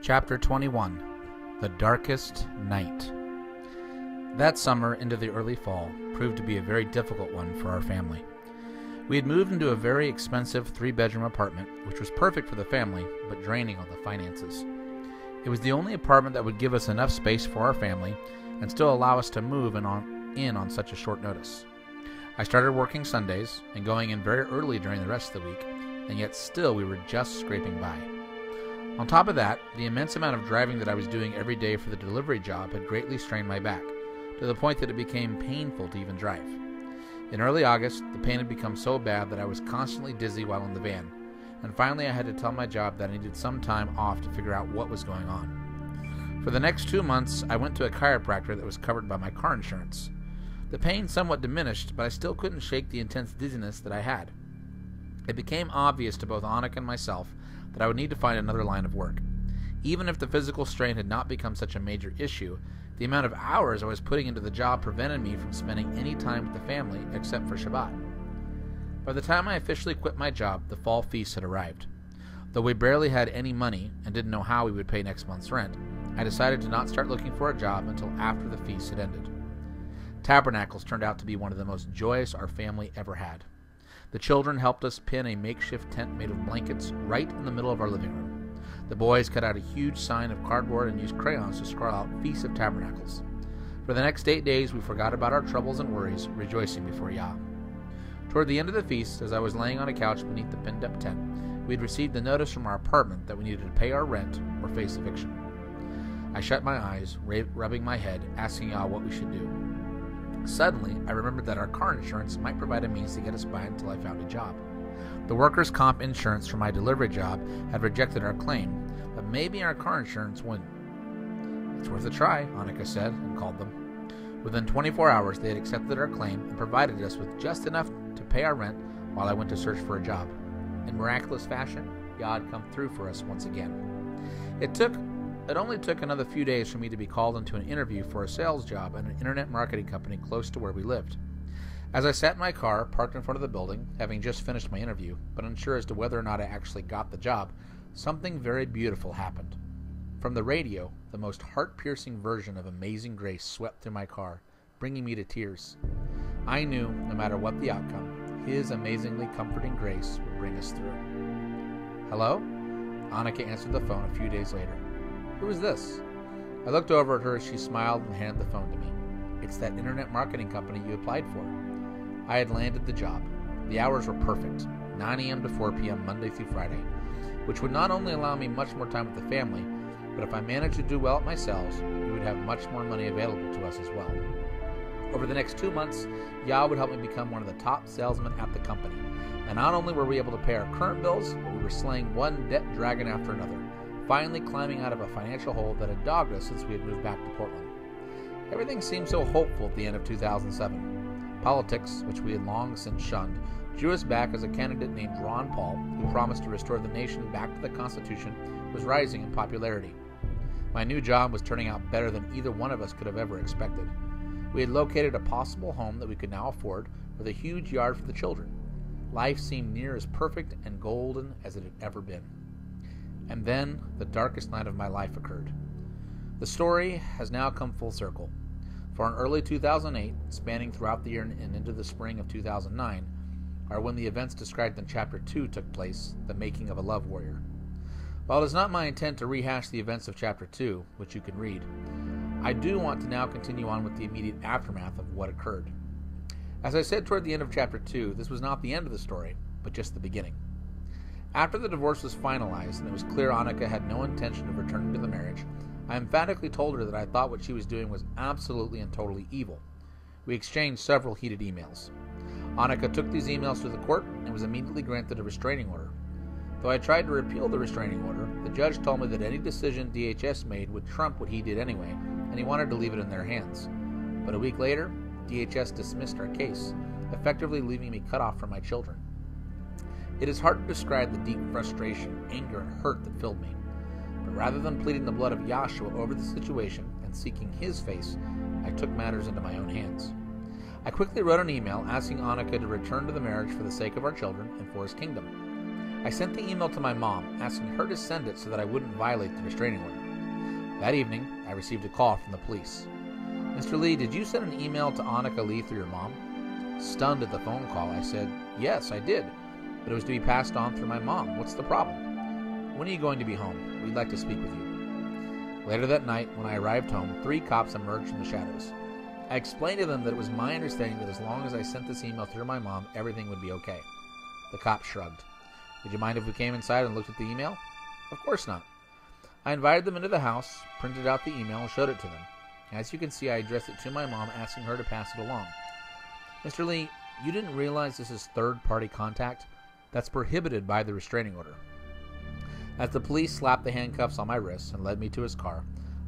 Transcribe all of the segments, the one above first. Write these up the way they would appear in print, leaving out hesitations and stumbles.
Chapter 21. The Darkest Night. That summer into the early fall proved to be a very difficult one for our family. We had moved into a very expensive 3-bedroom apartment, which was perfect for the family, but draining on the finances. It was the only apartment that would give us enough space for our family and still allow us to move in on such a short notice. I started working Sundays and going in very early during the rest of the week, and yet still we were just scraping by. On top of that, the immense amount of driving that I was doing every day for the delivery job had greatly strained my back, to the point that it became painful to even drive. In early August, the pain had become so bad that I was constantly dizzy while in the van, and finally I had to tell my job that I needed some time off to figure out what was going on. For the next 2 months, I went to a chiropractor that was covered by my car insurance. The pain somewhat diminished, but I still couldn't shake the intense dizziness that I had. It became obvious to both Annika and myself that I would need to find another line of work. Even if the physical strain had not become such a major issue, the amount of hours I was putting into the job prevented me from spending any time with the family except for Shabbat. By the time I officially quit my job, the fall feast had arrived. Though we barely had any money and didn't know how we would pay next month's rent, I decided to not start looking for a job until after the feast had ended. Tabernacles turned out to be one of the most joyous our family ever had. The children helped us pin a makeshift tent made of blankets right in the middle of our living room. The boys cut out a huge sign of cardboard and used crayons to scrawl out Feast of Tabernacles. For the next 8 days, we forgot about our troubles and worries, rejoicing before Yah. Toward the end of the feast, as I was laying on a couch beneath the pinned-up tent, we had received a notice from our apartment that we needed to pay our rent or face eviction. I shut my eyes, rubbing my head, asking Yah what we should do. Suddenly, I remembered that our car insurance might provide a means to get us by until I found a job. The workers' comp insurance for my delivery job had rejected our claim, but maybe our car insurance wouldn't. "It's worth a try," Annika said, and called them. Within 24 hours, they had accepted our claim and provided us with just enough to pay our rent while I went to search for a job. In miraculous fashion, Yah had come through for us once again. It only took another few days for me to be called into an interview for a sales job at an internet marketing company close to where we lived. As I sat in my car, parked in front of the building, having just finished my interview, but unsure as to whether or not I actually got the job, something very beautiful happened. From the radio, the most heart-piercing version of Amazing Grace swept through my car, bringing me to tears. I knew, no matter what the outcome, His amazingly comforting grace would bring us through. "Hello?" Annika answered the phone a few days later. "Who is this?" I looked over at her as she smiled and handed the phone to me. "It's that internet marketing company you applied for." I had landed the job. The hours were perfect, 9 a.m. to 4 p.m. Monday through Friday, which would not only allow me much more time with the family, but if I managed to do well at my sales, we would have much more money available to us as well. Over the next 2 months, Yah would help me become one of the top salesmen at the company, and not only were we able to pay our current bills, but we were slaying one debt dragon after another, finally climbing out of a financial hole that had dogged us since we had moved back to Portland. Everything seemed so hopeful at the end of 2007. Politics, which we had long since shunned, drew us back as a candidate named Ron Paul, who promised to restore the nation back to the Constitution, was rising in popularity. My new job was turning out better than either one of us could have ever expected. We had located a possible home that we could now afford, with a huge yard for the children. Life seemed near as perfect and golden as it had ever been. And then, the darkest night of my life occurred. The story has now come full circle. For in early 2008, spanning throughout the year and into the spring of 2009, are when the events described in Chapter 2 took place, the making of a love warrior. While it is not my intent to rehash the events of Chapter 2, which you can read, I do want to now continue on with the immediate aftermath of what occurred. As I said toward the end of Chapter 2, this was not the end of the story, but just the beginning. After the divorce was finalized and it was clear Annika had no intention of returning to the marriage, I emphatically told her that I thought what she was doing was absolutely and totally evil. We exchanged several heated emails. Annika took these emails to the court and was immediately granted a restraining order. Though I tried to repeal the restraining order, the judge told me that any decision DHS made would trump what he did anyway, and he wanted to leave it in their hands. But a week later, DHS dismissed our case, effectively leaving me cut off from my children. It is hard to describe the deep frustration, anger, and hurt that filled me. But rather than pleading the blood of Yahshua over the situation and seeking his face, I took matters into my own hands. I quickly wrote an email asking Annika to return to the marriage for the sake of our children and for his kingdom. I sent the email to my mom, asking her to send it so that I wouldn't violate the restraining order. That evening, I received a call from the police. "Mr. Lee, did you send an email to Annika Lee through your mom?" Stunned at the phone call, I said, "Yes, I did, but it was to be passed on through my mom. What's the problem?" "When are you going to be home? We'd like to speak with you." Later that night, when I arrived home, 3 cops emerged from the shadows. I explained to them that it was my understanding that as long as I sent this email through my mom, everything would be okay. The cops shrugged. "Would you mind if we came inside and looked at the email?" "Of course not." I invited them into the house, printed out the email, and showed it to them. As you can see, I addressed it to my mom, asking her to pass it along. "Mr. Lee, you didn't realize this is third-party contact? That's prohibited by the restraining order." As the police slapped the handcuffs on my wrists and led me to his car,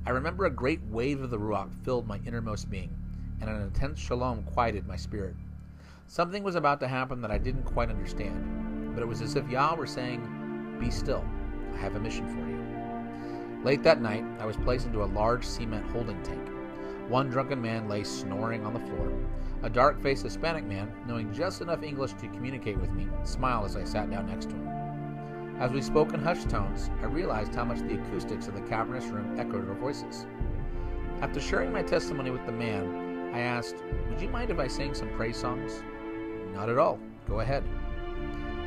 I remember a great wave of the Ruach filled my innermost being, and an intense shalom quieted my spirit. Something was about to happen that I didn't quite understand, but it was as if Yah were saying, "Be still, I have a mission for you." Late that night, I was placed into a large cement holding tank. One drunken man lay snoring on the floor. A dark-faced Hispanic man, knowing just enough English to communicate with me, smiled as I sat down next to him. As we spoke in hushed tones, I realized how much the acoustics of the cavernous room echoed our voices. After sharing my testimony with the man, I asked, "Would you mind if I sang some praise songs?" "Not at all. Go ahead."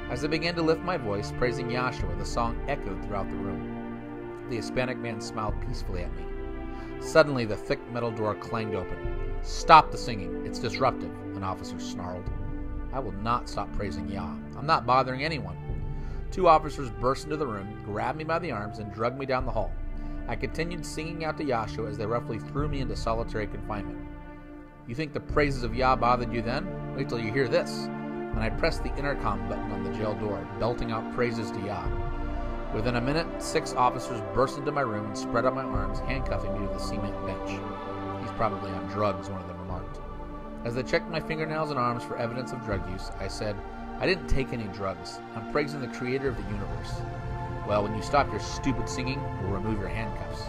As I began to lift my voice, praising Yahshua, the song echoed throughout the room. The Hispanic man smiled peacefully at me. Suddenly, the thick metal door clanged open. "Stop the singing. It's disruptive," an officer snarled. "I will not stop praising Yah. I'm not bothering anyone." 2 officers burst into the room, grabbed me by the arms, and dragged me down the hall. I continued singing out to Yahshua as they roughly threw me into solitary confinement. "You think the praises of Yah bothered you then? Wait till you hear this." And I pressed the intercom button on the jail door, belting out praises to Yah. Within a minute, 6 officers burst into my room and spread out my arms, handcuffing me to the cement bench. "He's probably on drugs," one of them remarked. As they checked my fingernails and arms for evidence of drug use, I said, "I didn't take any drugs. I'm praising the creator of the universe." "Well, when you stop your stupid singing, we'll remove your handcuffs."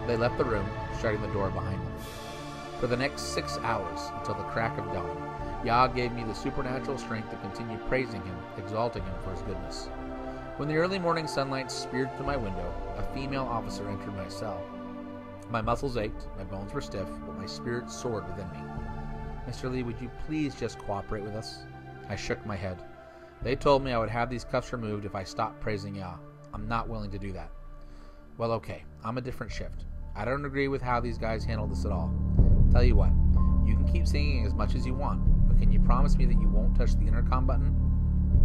They left the room, shutting the door behind them. For the next 6 hours, until the crack of dawn, Yah gave me the supernatural strength to continue praising him, exalting him for his goodness. When the early morning sunlight speared through my window, a female officer entered my cell. My muscles ached, my bones were stiff, but my spirit soared within me. "Mr. Lee, would you please just cooperate with us?" I shook my head. They told me I would have these cuffs removed if I stopped praising Yah. I'm not willing to do that. "Well, okay, I'm a different shift. I don't agree with how these guys handle this at all. Tell you what, you can keep singing as much as you want, but can you promise me that you won't touch the intercom button?"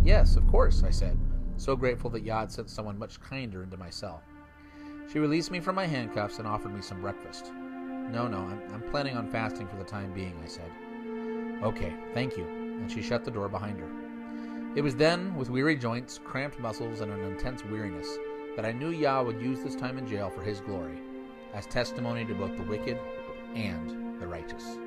"Yes, of course," I said, so grateful that Yah had sent someone much kinder into my cell. She released me from my handcuffs and offered me some breakfast. No, I'm planning on fasting for the time being," I said. "Okay, thank you," and she shut the door behind her. It was then, with weary joints, cramped muscles, and an intense weariness, that I knew Yah would use this time in jail for his glory, as testimony to both the wicked and the righteous.